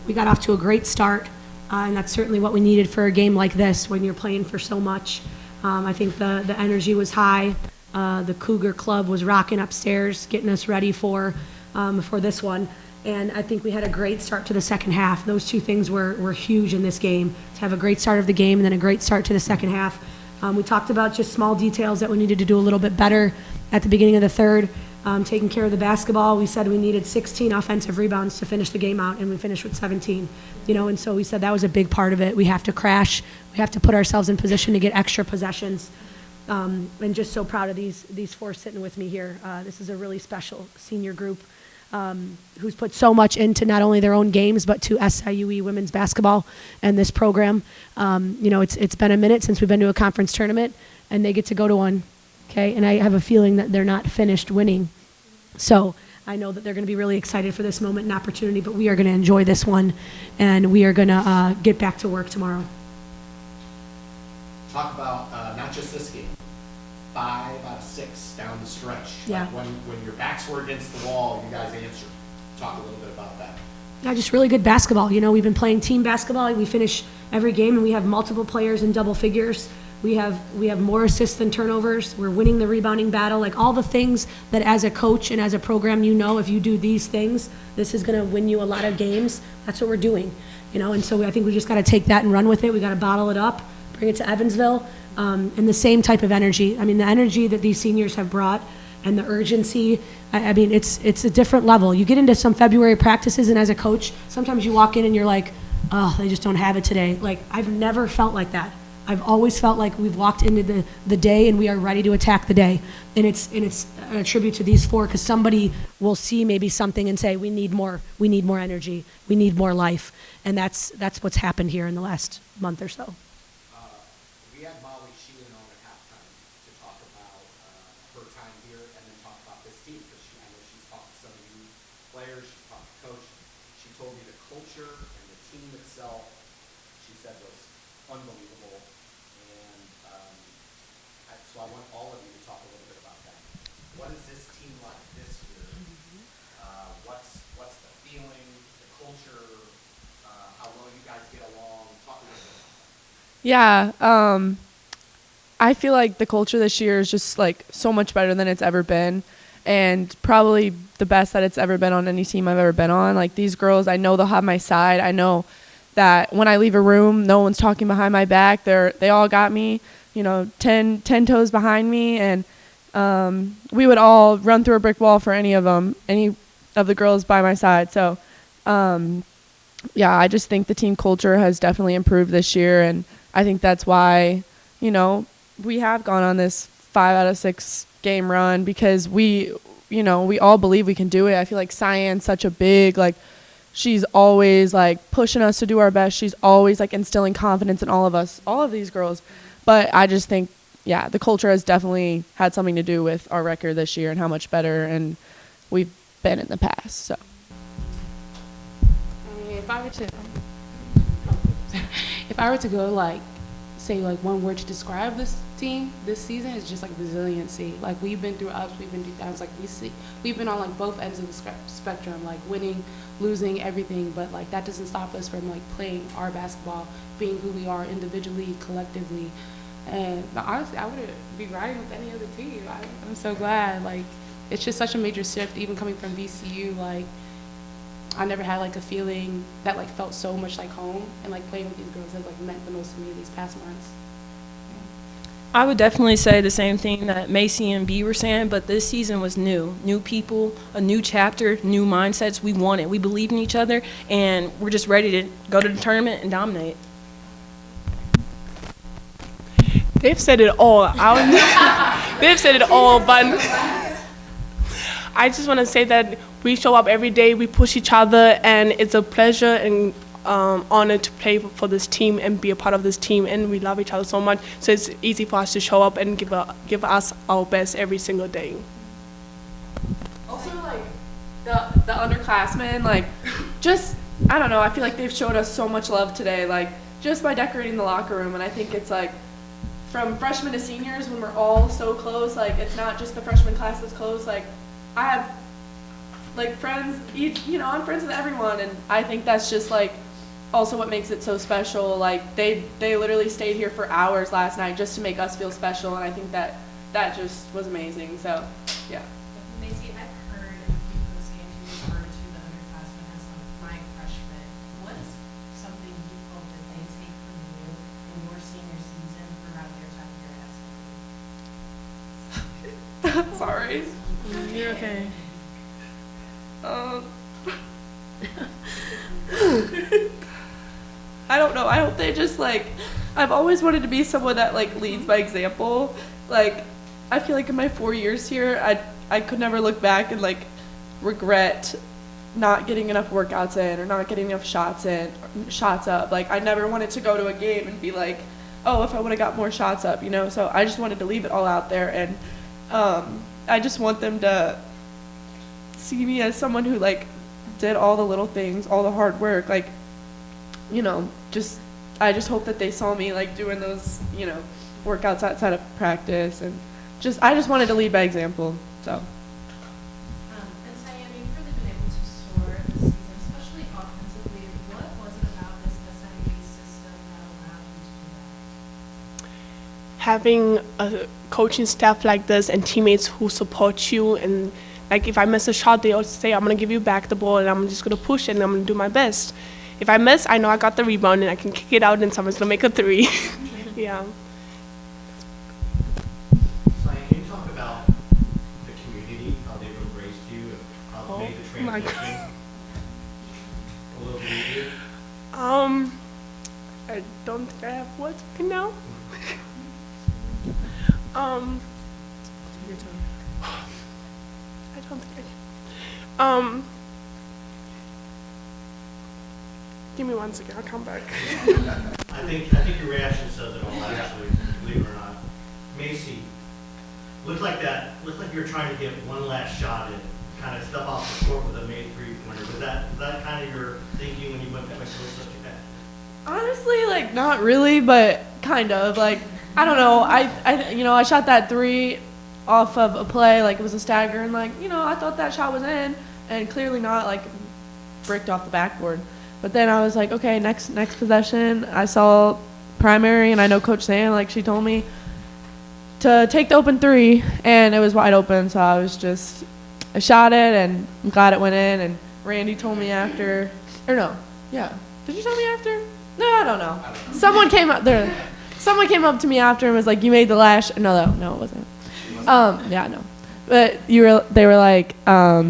We got off to a great start, and that's certainly what we needed for a game like this when you're playing for so much. I think the energy was high. The Cougar Club was rocking upstairs, getting us ready for this one. And I think we had a great start to the second half. Those two things were huge in this game, to have a great start of the game and then a great start to the second half. We talked about just small details that we needed to do a little bit better at the beginning of the third. Taking care of the basketball, we said we needed 16 offensive rebounds to finish the game out, and we finished with 17. And so we said that was a big part of it. We have to crash. We have to put ourselves in position to get extra possessions. And just so proud of these four sitting with me here. This is a really special senior group who's put so much into not only their own games, but to SIUE women's basketball and this program. It's been a minute since we've been to a conference tournament, and they get to go to one. Okay, and I have a feeling that they're not finished winning. So I know that they're going to be really excited for this moment and opportunity, but we are going to enjoy this one, and we are going to get back to work tomorrow. Talk about not just this game, 5 out of 6 down the stretch. Yeah. Like when your backs were against the wall, you guys answered. Talk a little bit about that. Yeah, just really good basketball. We've been playing team basketball. We finish every game, and we have multiple players in double figures. We have more assists than turnovers. We're winning the rebounding battle. Like all the things that as a coach and as a program, if you do these things, this is going to win you a lot of games. That's what we're doing, And so I think we just got to take that and run with it. We got to bottle it up, bring it to Evansville, and the same type of energy. I mean, the energy that these seniors have brought and the urgency. I mean, it's a different level. You get into some February practices, and as a coach, sometimes you walk in and you're like, oh, they just don't have it today. Like I've never felt like that. I've always felt like we've walked into the day and we are ready to attack the day. And it's a tribute to these four, because somebody will see maybe something and say, we need more energy, we need more life. And that's what's happened here in the last month or so. We had Molly Sheehan on at halftime to talk about her time here and then talk about this team, because I know she's talked to some of you players, she's talked to coach. She told me the culture and the team itself, she said, was unbelievable. So I want all of you to talk a little bit about that. What is this team like this year? What's the feeling, the culture, how well you guys get along? Talk a little bit about that. Yeah, I feel like the culture this year is just like so much better than it's ever been, and probably the best that it's ever been on any team I've ever been on. Like these girls, I know they'll have my side. I know that when I leave a room, no one's talking behind my back. They all got me. 10 toes behind me, and we would all run through a brick wall for any of the girls by my side. So, I just think the team culture has definitely improved this year, and I think that's why, we have gone on this 5 out of 6 game run, because we all believe we can do it. I feel like Cyan's such a big, she's always, pushing us to do our best. She's always, instilling confidence in all of these girls. But I just think, the culture has definitely had something to do with our record this year and how much better and we've been in the past. So, I mean, if I were to go say one word to describe this team this season, is just resiliency. We've been through ups, we've been through downs. We've been on both ends of the spectrum, winning, losing, everything. But that doesn't stop us from playing our basketball, being who we are individually, collectively. And honestly, I wouldn't be riding with any other team. I'm so glad. It's just such a major shift, even coming from VCU. I never had a feeling that felt so much like home, and playing with these girls has meant the most to me these past months. I would definitely say the same thing that Macy and B were saying, but this season was new people, a new chapter, new mindsets. We want it. We believe in each other, and we're just ready to go to the tournament and dominate. They've said it all. They've said it all, but I just want to say that we show up every day, we push each other, and it's a pleasure and honor to play for this team and be a part of this team, and we love each other so much, so it's easy for us to show up and give us our best every single day. Also, the underclassmen, just, I don't know, I feel like they've showed us so much love today, just by decorating the locker room, and I think it's from freshmen to seniors, when we're all so close, it's not just the freshman class that's close, I have like friends, I'm friends with everyone, and I think that's just like also what makes it so special. Like they literally stayed here for hours last night just to make us feel special, and I think that just was amazing. So, yeah. Macy, I've heard in a few post games you refer to the underclassmen as like my freshmen. What is something you hope that they take from you in your senior season throughout your time here at SIUE? Sorry. You're okay. I don't know. I hope they just like. I've always wanted to be someone that like leads by example. Like, I feel like in my 4 years here, I could never look back and like regret not getting enough workouts in or not getting enough shots up. Like, I never wanted to go to a game and be like, oh, if I would have got more shots up, So I just wanted to leave it all out there, and I just want them to see me as someone who like did all the little things, all the hard work, like, I just hope that they saw me like doing those, workouts outside of practice, and I just wanted to lead by example. So. And Diane, you've really been able to soar this season, especially offensively. What was it about this SIUE system that allowed you to do that? Having a coaching staff like this and teammates who support you, and like if I miss a shot, they always say, I'm going to give you back the ball and I'm just going to push it and I'm going to do my best. If I miss, I know I got the rebound and I can kick it out and someone's going to make a three. Yeah. Diane, can you talk about the community, how they've embraced you, and how they made the my transition a little bit easier? I don't think I have words right now. I don't think I can. Give me 1 second, I'll come back. I think your reaction says it all, actually, believe it or not. Macy, looked like you were trying to get one last shot in, kind of step off the court with a made three-pointer. Was that kind of your thinking when you went to such a catch? Honestly, like, not really, but kind of. Like, I don't know. I shot that three off of a play, like it was a stagger, and like, I thought that shot was in, and clearly not, like, bricked off the backboard. But then I was like, okay, next possession, I saw primary, and I know Coach Sam, like, she told me to take the open three, and it was wide open, so I shot it, and I'm glad it went in, and Randy told me after, or no, yeah. Did you tell me after? No, I don't know. Someone came up to me after and was like, you made the last, no, it wasn't. Yeah, no. But they were like, I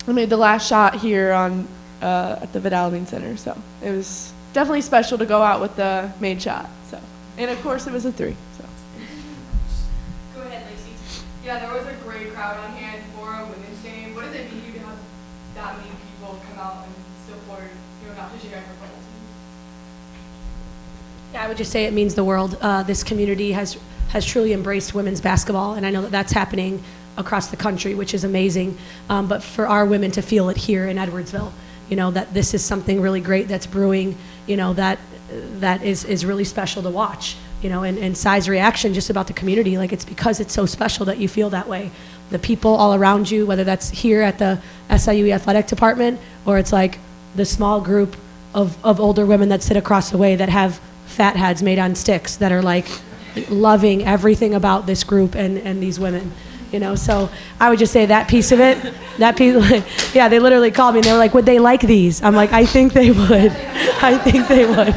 made the last shot here on, at the Vidal Center, so it was definitely special to go out with the made shot, so. And of course it was a three, so. Go ahead, Lacey. Yeah, there was a great crowd on hand for a women's game. What does it mean to you to have that many people come out and support, not just your guys' football team? Yeah, I would just say it means the world. This community has truly embraced women's basketball, and I know that that's happening across the country, which is amazing. But for our women to feel it here in Edwardsville, that this is something really great that's brewing, that is really special to watch, and Sai's reaction just about the community, like, it's because it's so special that you feel that way. The people all around you, whether that's here at the SIUE athletic department, or it's like the small group of older women that sit across the way that have fat heads made on sticks that are like loving everything about this group and these women. So I would just say that piece of it, yeah, they literally called me and they were like, would they like these? I'm like, I think they would. I think they would.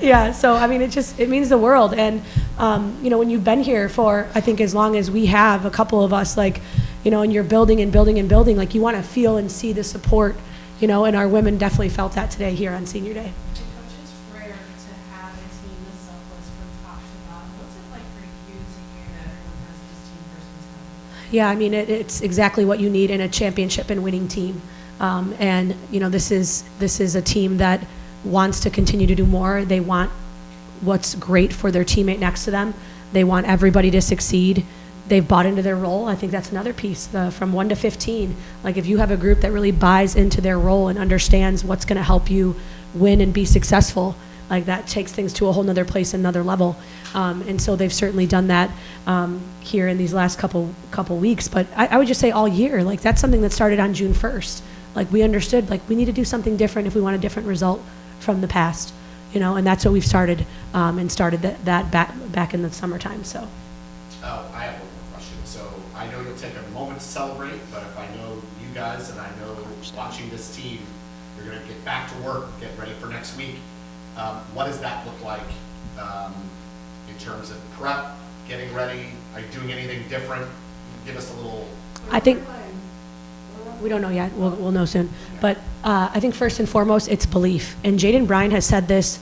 Yeah, so I mean, it means the world. And, when you've been here for, I think, as long as we have, a couple of us, like, and you're building and building and building, like, you want to feel and see the support, and our women definitely felt that today here on Senior Day. Coach, it's rare to have a team this selfless from top to bottom. What's it like for you to hear that everyone has this team first mentality? Yeah, I mean, it's exactly what you need in a championship and winning team. And, this is a team that wants to continue to do more. They want what's great for their teammate next to them. They want everybody to succeed. They've bought into their role. I think that's another piece, from 1 to 15. Like, if you have a group that really buys into their role and understands what's going to help you win and be successful, Like that takes things to a whole nother place, another level. And so they've certainly done that here in these last couple weeks. But I would just say all year, like that's something that started on June 1st. Like we understood, like we need to do something different if we want a different result from the past, you know, and that's what we've started and started that back in the summertime. So. Oh, I have one more question. So I know you'll take a moment to celebrate, but if I know you guys and I know watching this team, you're going to get back to work, get ready for next week. What does that look like in terms of prep, getting ready? Are you doing anything different? Give us a little. I think we don't know yet. We'll know soon. But I think first and foremost, it's belief. And Jaden Bryan has said this,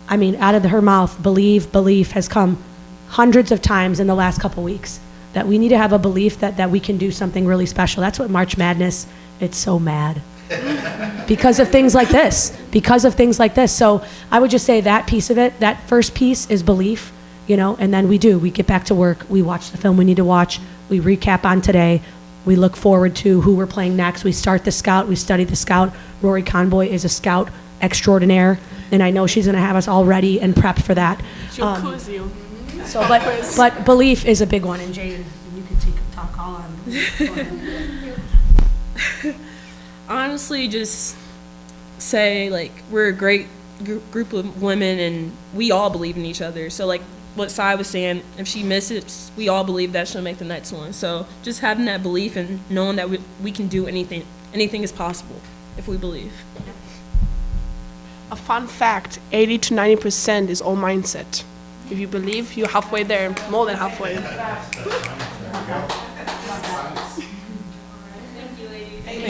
I mean, out of her mouth, belief has come hundreds of times in the last couple weeks, that we need to have a belief that we can do something really special. That's what March Madness, it's so mad. Because of things like this. So I would just say that piece of it, that first piece is belief, you know, and then we get back to work, we watch the film we need to watch, we recap on today, we look forward to who we're playing next, we start the scout, we study the scout. Rory Conboy is a scout extraordinaire, and I know she's going to have us all ready and prepped for that. She'll quiz you. So, but belief is a big one, and Jaden, you can talk all on. Go ahead. Honestly, just say, like, we're a great group of women, and we all believe in each other. So, like what Sai was saying, if she misses, we all believe that she'll make the next one. So just having that belief and knowing that we can do anything is possible if we believe. A fun fact, 80 to 90% is all mindset. If you believe, you're halfway there, more than halfway.